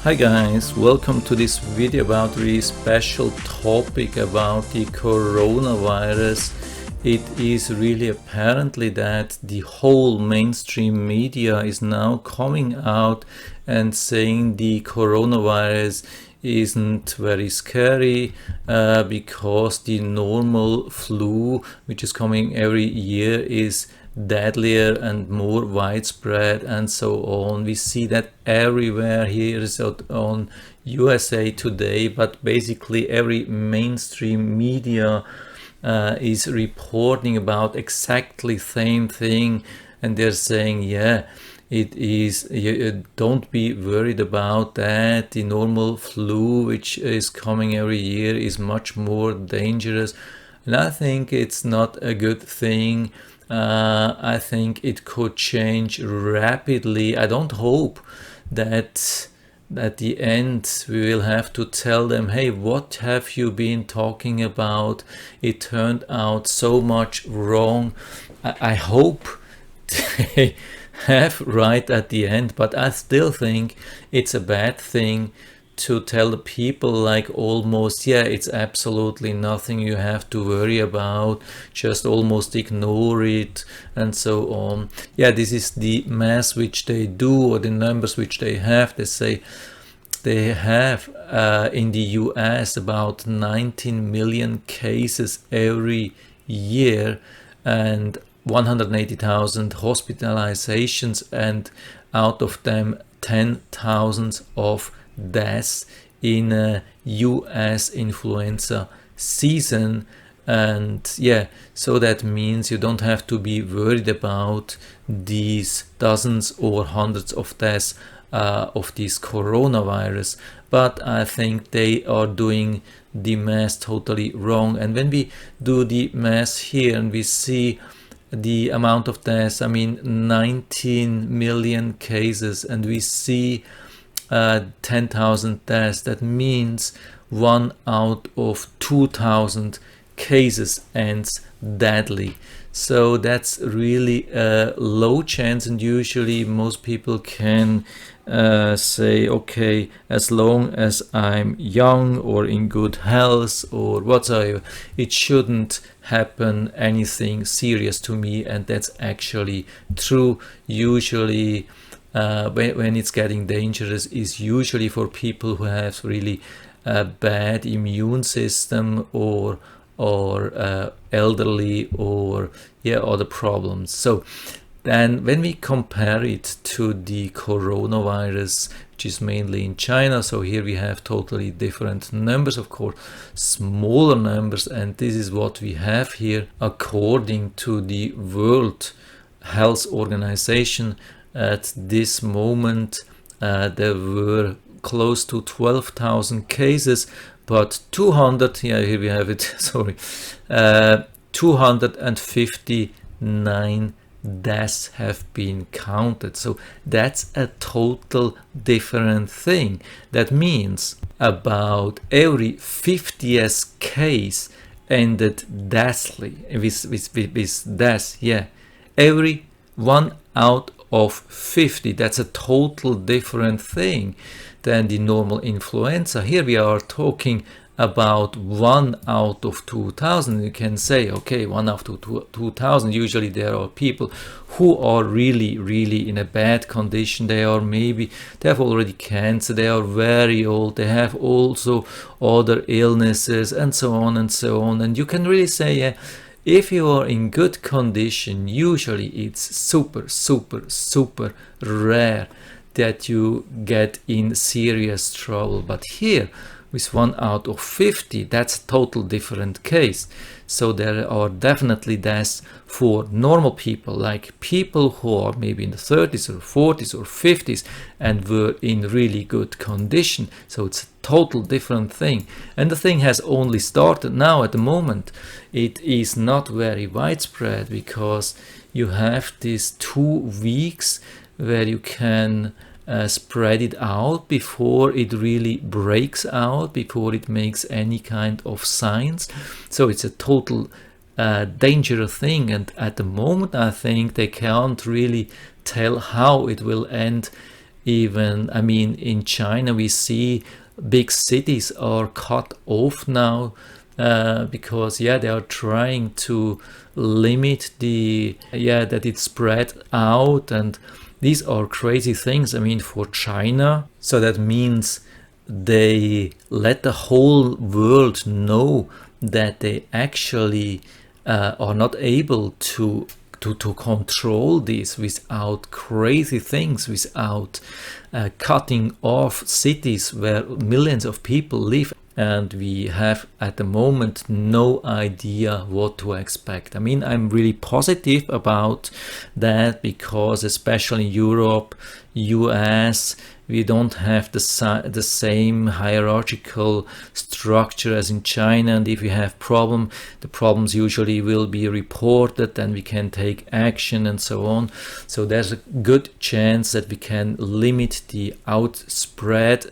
Hi guys, welcome to this video about a really special topic about the coronavirus. It is really apparently that the whole mainstream media is now coming out and saying the coronavirus isn't very scary because the normal flu, which is coming every year, is deadlier and more widespread and so on. We see that everywhere. Here is on USA Today, but basically every mainstream media is reporting about exactly same thing, and they're saying, yeah, it is, don't be worried about that. The normal flu, which is coming every year, is much more dangerous. And I think it's not a good thing. I think it could change rapidly. I don't hope that at the end we will have to tell them, hey, what have you been talking about? It turned out so much wrong. I hope they have right at the end, but I still think it's a bad thing to tell the people like almost, yeah, it's absolutely nothing you have to worry about, just almost ignore it and so on. Yeah, this is the math which they do, or the numbers which they have. They say they have in the US about 19 million cases every year and 180,000 hospitalizations, and out of them 10,000 of deaths in a US influenza season. And yeah, so that means you don't have to be worried about these dozens or hundreds of deaths of this coronavirus. But I think they are doing the math totally wrong. And when we do the math here and we see the amount of deaths, I mean 19 million cases, and we see 10,000 deaths, that means 1 out of 2,000 cases ends deadly. So that's really a low chance, and usually most people can say, okay, as long as I'm young or in good health or whatsoever, it shouldn't happen anything serious to me. And that's actually true. Usually when it's getting dangerous is usually for people who have really a bad immune system or elderly or other problems. So then when we compare it to the coronavirus, which is mainly in China, so here we have totally different numbers, of course, smaller numbers, and this is what we have here according to the World Health Organization. At this moment, there were close to 12,000 cases, but 200, yeah, here we have it, sorry, 259 deaths have been counted. So that's a total different thing. That means about every 50th case ended deathly, with death, yeah. Every 1 out of 50, that's a total different thing than the normal influenza. Here we are talking about 1 out of 2,000. You can say, okay, 1 out of 2,000. Usually there are people who are really in a bad condition. They have already cancer, they are very old, they have also other illnesses and so on and so on. And you can really say, yeah, if you are in good condition, usually it's super rare that you get in serious trouble. But here, with 1 out of 50, that's a total different case. So there are definitely deaths for normal people, like people who are maybe in the 30s or 40s or 50s and were in really good condition. So it's a total different thing. And the thing has only started now at the moment. It is not very widespread because you have these 2 weeks where you can spread it out before it really breaks out, before it makes any kind of signs. So it's a total dangerous thing, and at the moment I think they can't really tell how it will end even, I mean, in China we see big cities are cut off now because they are trying to limit the that it spread out, and these are crazy things. I mean, for China, so that means they let the whole world know that they actually are not able to control this without crazy things, without cutting off cities where millions of people live. And we have at the moment no idea what to expect. I mean, I'm really positive about that because especially in Europe, US, we don't have the same hierarchical structure as in China, and if we have the problems usually will be reported and we can take action and so on. So there's a good chance that we can limit the outspread,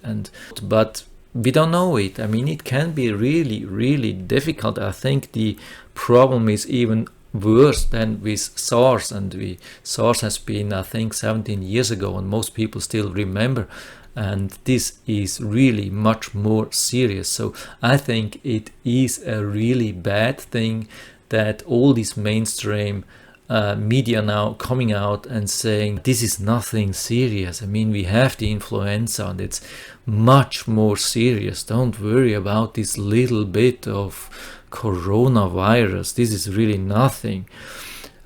but we don't know it. I mean, it can be really, really difficult. I think the problem is even worse than with SARS, and SARS has been, I think, 17 years ago, and most people still remember, and this is really much more serious. So I think it is a really bad thing that all these mainstream media now coming out and saying this is nothing serious. I mean, we have the influenza and it's much more serious. Don't worry about this little bit of coronavirus. This is really nothing.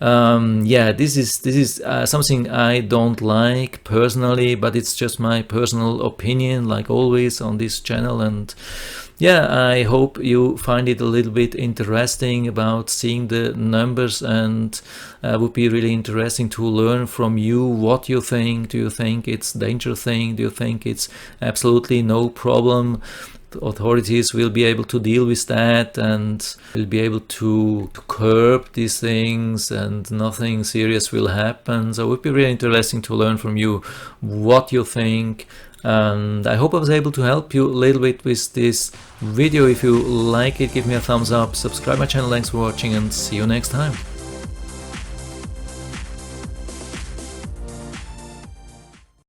This is something I don't like personally, but it's just my personal opinion, like always on this channel. And I hope you find it a little bit interesting about seeing the numbers, and would be really interesting to learn from you what you think. Do you think it's a dangerous thing? Do you think it's absolutely no problem? The authorities will be able to deal with that and will be able to curb these things and nothing serious will happen. So it would be really interesting to learn from you what you think. And I hope I was able to help you a little bit with this video. If you like it, give me a thumbs up, subscribe my channel. Thanks for watching and see you next time.